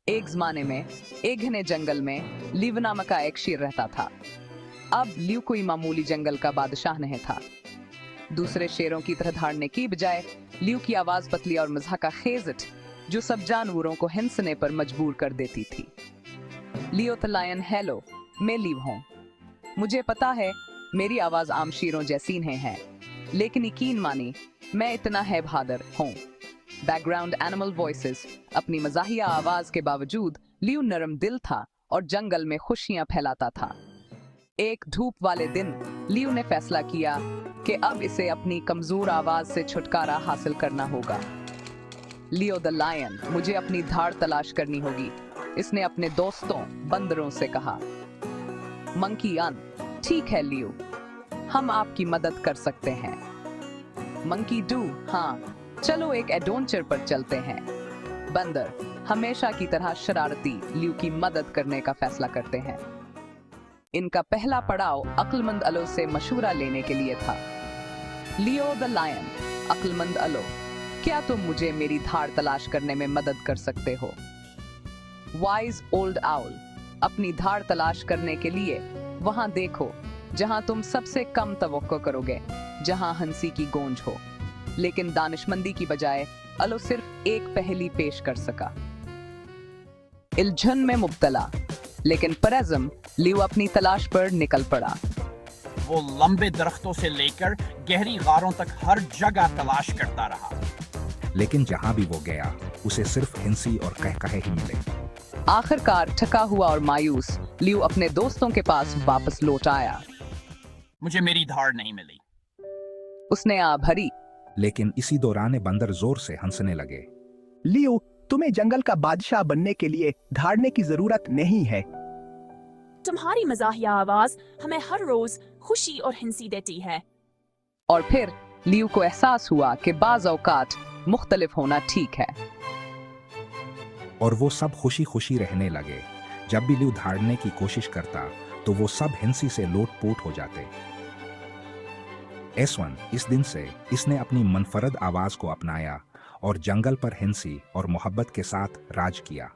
एक जमाने में एक घने जंगल में लीव नामक का एक शेर रहता था। अब लीव कोई मामूली जंगल का बादशाह नहीं था। दूसरे शेरों की तरह धाड़ने की बजाय लीव की आवाज पतली और मज़ाक़ खेज़ जो सब जानवरों को हिंसने पर मजबूर कर देती थी। लियो द लायन, हेलो, मैं लीव हूँ। मुझे पता है मेरी आवाज आम शेरों जैसी नहीं है, लेकिन यकीन मानी मैं इतना है बहादुर हूँ। Background animal voices. अपनी मज़ाहिया आवाज के बावजूद लियो नरम दिल था और जंगल में खुशियां फैलाता था। एक धूप वाले दिन लियो ने फैसला किया कि अब इसे अपनी कमजोर आवाज से छुटकारा हासिल करना होगा। लियो द लायन, मुझे अपनी धार तलाश करनी होगी, इसने अपने दोस्तों बंदरों से कहा। मंकी अन, ठीक है लियो, हम आपकी मदद कर सकते हैं। मंकी डू, हाँ, चलो एक एडवेंचर पर चलते हैं। बंदर हमेशा की तरह शरारती लियो की मदद करने का फैसला करते हैं। इनका पहला पड़ाव अक्लमंद अलो से मशवरा लेने के लिए था। लियो द लायन, अक्लमंद अलो, क्या तुम मुझे मेरी धार तलाश करने में मदद कर सकते हो? वाइज ओल्ड आउल, अपनी धार तलाश करने के लिए वहां देखो जहां तुम सबसे कम तवक्को करोगे, जहां हंसी की गूंज हो। लेकिन दानिशमंदी की बजाय अलो सिर्फ एक पहेली पेश कर सका। इल्झन में मुब्तला, लेकिन परज़म लियो अपनी तलाश पर निकल पड़ा। वो लंबे दरख्तों से लेकर गहरी गारों तक हर जगह तलाश करता रहा। लेकिन जहां भी वो गया उसे सिर्फ हिंसी और कहकहे ही मिले। आखिरकार थका हुआ और मायूस लियो अपने दोस्तों के पास वापस लौट आया। मुझे मेरी धार नहीं मिली, उसने आ भरी। लेकिन इसी दौरान बंदर जोर से हंसने लगे। लियो, तुम्हें जंगल का बादशाह बनने के लिए धाड़ने की जरूरत नहीं है। तुम्हारी मज़ाहिया आवाज हमें हर रोज खुशी और हिंसी देती है। और फिर लियो को एहसास हुआ कि बाज़ औकात मुख्तलिफ होना ठीक है। और वो सब खुशी खुशी रहने लगे। जब भी लियो धाड़ने की कोशिश करता तो वो सब हिंसी से लोटपोट हो जाते। एसवन, इस दिन से इसने अपनी मनफरद आवाज को अपनाया और जंगल पर हिंसी और मोहब्बत के साथ राज किया।